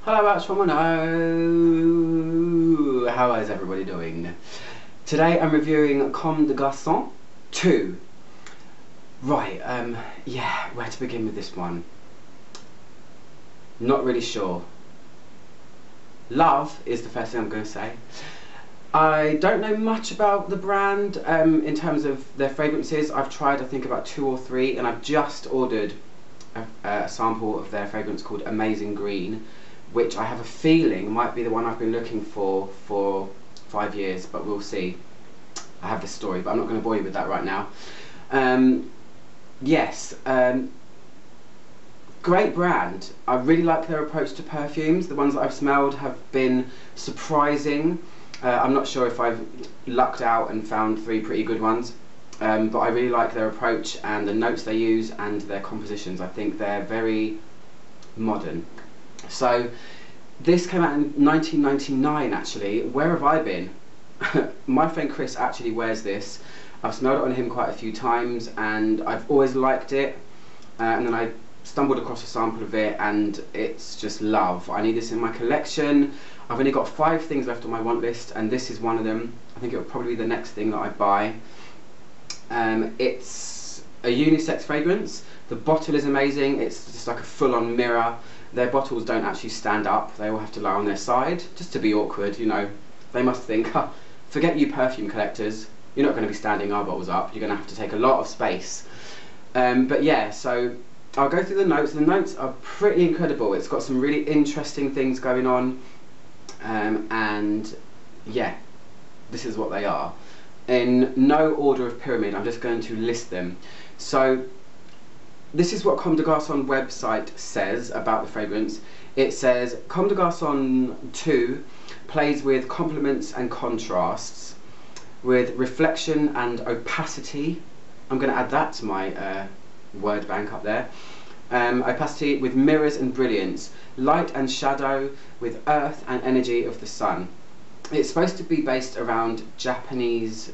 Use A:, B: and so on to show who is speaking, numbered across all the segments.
A: Hello, that's from How is everybody doing? Today I'm reviewing Comme de Garçon 2. Right, yeah, where to begin with this one? Not really sure. Love is the first thing I'm going to say. I don't know much about the brand in terms of their fragrances. I've tried I think about 2 or 3 and I've just ordered a sample of their fragrance called Amazing Green, which I have a feeling might be the one I've been looking for 5 years, but we'll see. I have this story, but I'm not going to bore you with that right now. Yes, great brand. I really like their approach to perfumes. The ones that I've smelled have been surprising. I'm not sure if I've lucked out and found 3 pretty good ones, but I really like their approach and the notes they use and their compositions. I think they're very modern. So this came out in 1999 actually. Where have I been? My friend Chris actually wears this. I've smelled it on him quite a few times and I've always liked it, and then I stumbled across a sample of it and it's just love. I need this in my collection. I've only got 5 things left on my want list and this is one of them. I think it will probably be the next thing that I buy. It's a unisex fragrance. The bottle is amazing. It's just like a full-on mirror. Their bottles don't actually stand up, they all have to lie on their side, just to be awkward, you know. They must think, huh, forget you perfume collectors, you're not going to be standing our bottles up, you're going to have to take a lot of space. But yeah, so I'll go through the notes. The notes are pretty incredible. It's got some really interesting things going on, and yeah, this is what they are. In no order of pyramid, I'm just going to list them. So this is what Comme de Garçon website says about the fragrance. It says, Comme de Garçon 2 plays with complements and contrasts, with reflection and opacity. I'm going to add that to my word bank up there. Opacity with mirrors and brilliance, light and shadow with earth and energy of the sun. It's supposed to be based around Japanese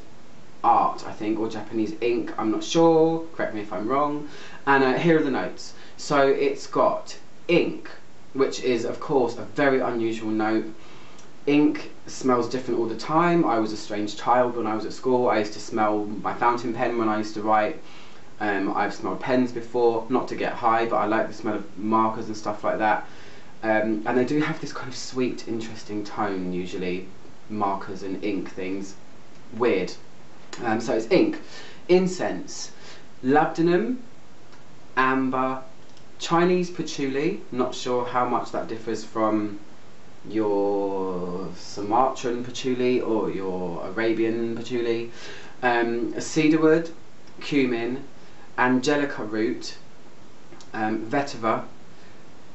A: art, I think, or Japanese ink, I'm not sure, correct me if I'm wrong. And here are the notes. So it's got ink, which is of course a very unusual note. Ink smells different all the time. I was a strange child when I was at school. I used to smell my fountain pen when I used to write. I've smelled pens before, not to get high, but I like the smell of markers and stuff like that. And they do have this kind of sweet, interesting tone usually, markers and ink things. Weird. So it's ink, incense, labdanum, amber, Chinese patchouli, not sure how much that differs from your Sumatran patchouli or your Arabian patchouli, cedarwood, cumin, angelica root, vetiver,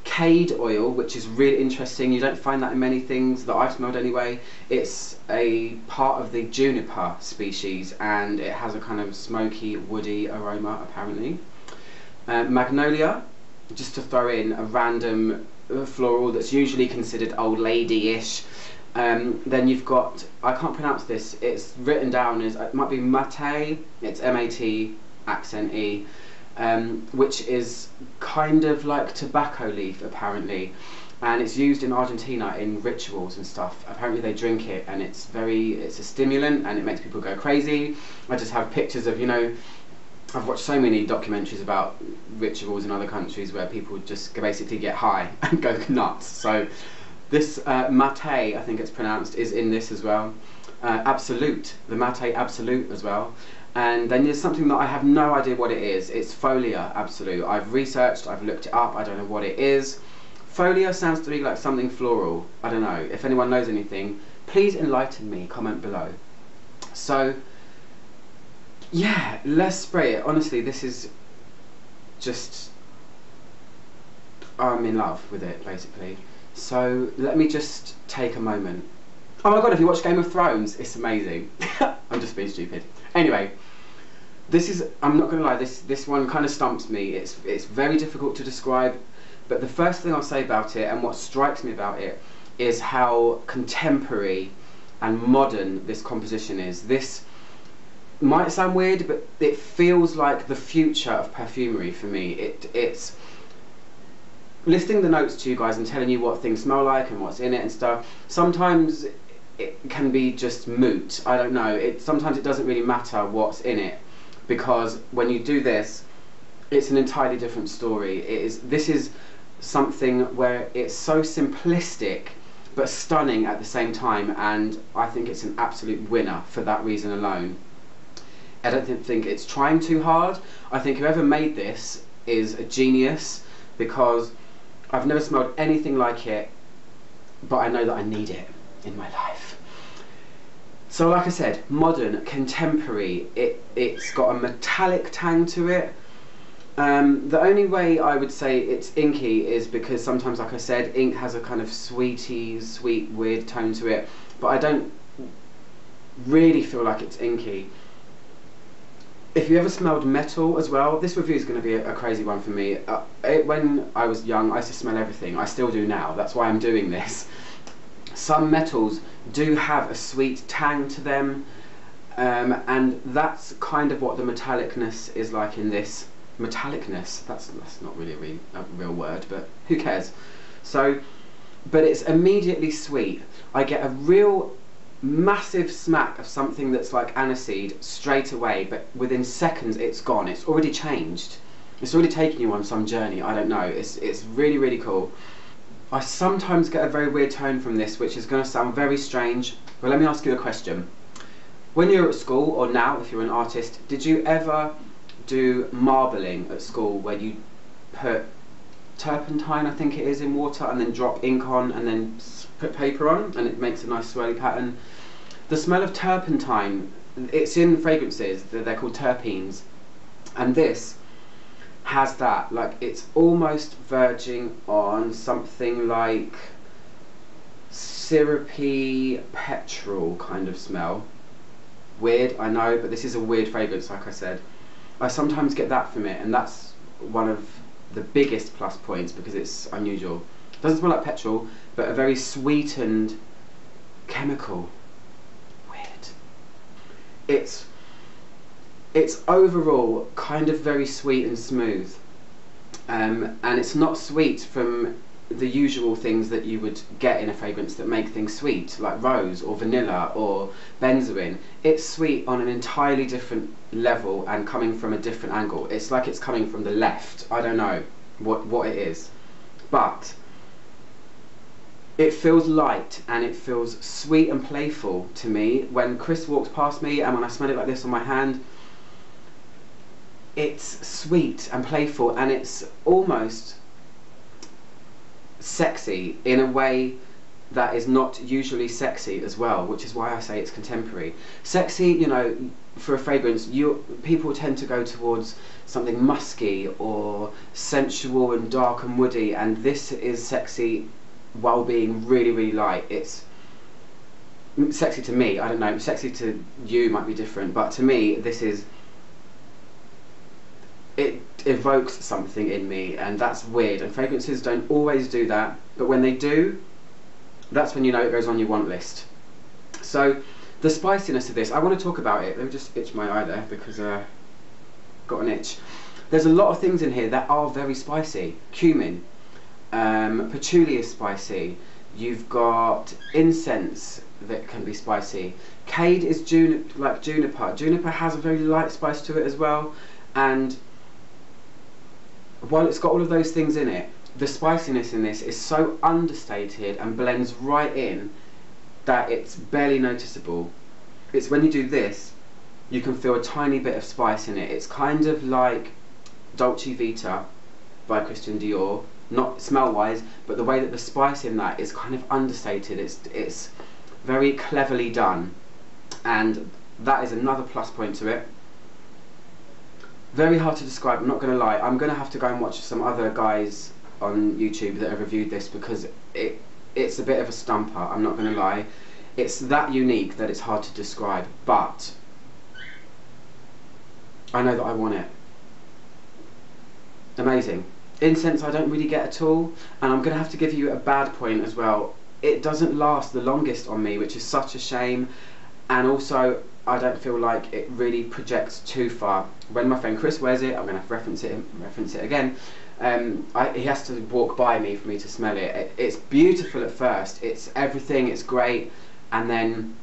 A: cade oil, which is really interesting. You don't find that in many things that I've smelled anyway. It's a part of the juniper species and it has a kind of smoky, woody aroma apparently. Magnolia, just to throw in a random floral that's usually considered old lady-ish. Then you've got, I can't pronounce this, it's written down as, it might be mate, it's M-A-T accent E. Which is kind of like tobacco leaf apparently, and it's used in Argentina in rituals and stuff. Apparently they drink it and it's a stimulant and it makes people go crazy. I just have pictures of, you know, I've watched so many documentaries about rituals in other countries where people just basically get high and go nuts. So this mate, I think it's pronounced, is in this as well. Absolute, the mate absolute as well. And then there's something that I have no idea what it is. It's Folia Absolute. I've researched, I've looked it up, I don't know what it is. Folia sounds to me like something floral. I don't know. If anyone knows anything, please enlighten me, comment below. So, yeah, let's spray it. Honestly, this is just, I'm in love with it, basically. So, let me just take a moment. Oh my god, if you watch Game of Thrones, it's amazing. I'm just being stupid. Anyway, this is, I'm not going to lie, this one kind of stumps me. It's very difficult to describe, but the first thing I'll say about it and what strikes me about it is how contemporary and modern this composition is. This might sound weird, but it feels like the future of perfumery for me. It's listing the notes to you guys and telling you what things smell like and what's in it and stuff, sometimes it can be just moot. I don't know. Sometimes it doesn't really matter what's in it, because when you do this, it's an entirely different story. This is something where it's so simplistic but stunning at the same time, and I think it's an absolute winner for that reason alone. I don't think it's trying too hard. I think whoever made this is a genius, because I've never smelled anything like it, but I know that I need it in my life. So like I said, modern, contemporary, it's got a metallic tang to it. The only way I would say it's inky is because sometimes, like I said, ink has a kind of sweet, weird tone to it, but I don't really feel like it's inky. If you ever smelled metal as well, this review is going to be a crazy one for me. When I was young, I used to smell everything. I still do now. That's why I'm doing this. Some metals do have a sweet tang to them, and that's kind of what the metallicness is like in this. Metallicness, that's not really a real word, but who cares? So, but it's immediately sweet. I get a real massive smack of something that's like aniseed straight away, but within seconds it's gone. It's already changed. It's already taken you on some journey. I don't know. It's really, really cool. I sometimes get a very weird tone from this, which is going to sound very strange. But let me ask you a question. When you were at school, or now if you're an artist, did you ever do marbling at school, where you put turpentine, I think it is, in water and then drop ink on and then put paper on and it makes a nice swirly pattern? The smell of turpentine, it's in fragrances, they're called terpenes, and this has that, like, it's almost verging on something like syrupy petrol kind of smell. Weird, I know, but this is a weird fragrance, like I said. I sometimes get that from it, and that's one of the biggest plus points because it's unusual. It doesn't smell like petrol, but a very sweetened chemical. Weird. It's overall kind of very sweet and smooth, and it's not sweet from the usual things that you would get in a fragrance that make things sweet, like rose or vanilla or benzoin. It's sweet on an entirely different level and coming from a different angle. It's like it's coming from the left. I don't know what it is, but it feels light and it feels sweet and playful to me. When Chris walks past me and when I smell it like this on my hand, it's sweet and playful, and it's almost sexy in a way that is not usually sexy as well, which is why I say it's contemporary. Sexy, you know, for a fragrance, people tend to go towards something musky or sensual and dark and woody, and this is sexy while being really, really light. It's sexy to me, I don't know, sexy to you might be different, but to me this is, it evokes something in me, and that's weird, and fragrances don't always do that, but when they do, that's when you know it goes on your want list. So the spiciness of this, I want to talk about it. Let me just itch my eye there because got an itch. There's a lot of things in here that are very spicy. Cumin, patchouli is spicy, you've got incense that can be spicy, cade is like juniper. Juniper has a very light spice to it as well, and while it's got all of those things in it, the spiciness in this is so understated and blends right in that it's barely noticeable. It's when you do this, you can feel a tiny bit of spice in it. It's kind of like Dolce Vita by Christian Dior, not smell-wise, but the way that the spice in that is kind of understated. It's very cleverly done, and that is another plus point to it. Very hard to describe, I'm not going to lie. I'm going to have to go and watch some other guys on YouTube that have reviewed this because it's a bit of a stumper, I'm not going to lie. It's that unique that it's hard to describe, but I know that I want it. Amazing. Incense I don't really get at all, and I'm going to have to give you a bad point as well. It doesn't last the longest on me, which is such a shame, and also I don't feel like it really projects too far. When my friend Chris wears it, I'm going to reference it again. He has to walk by me for me to smell it. It's beautiful at first. It's everything. It's great, and then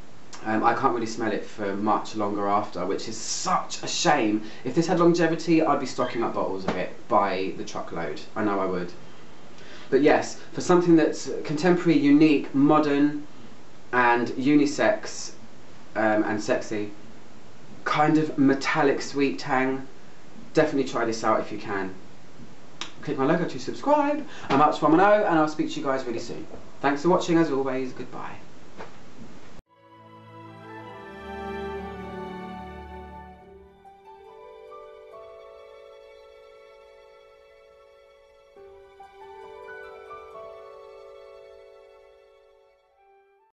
A: I can't really smell it for much longer after, which is such a shame. If this had longevity, I'd be stocking up bottles of it by the truckload. I know I would. But yes, for something that's contemporary, unique, modern, and unisex, and sexy, kind of metallic sweet tang, definitely try this out if you can. Click my logo to subscribe. I'm Arch 110, and I'll speak to you guys really soon. Thanks for watching as always. Goodbye.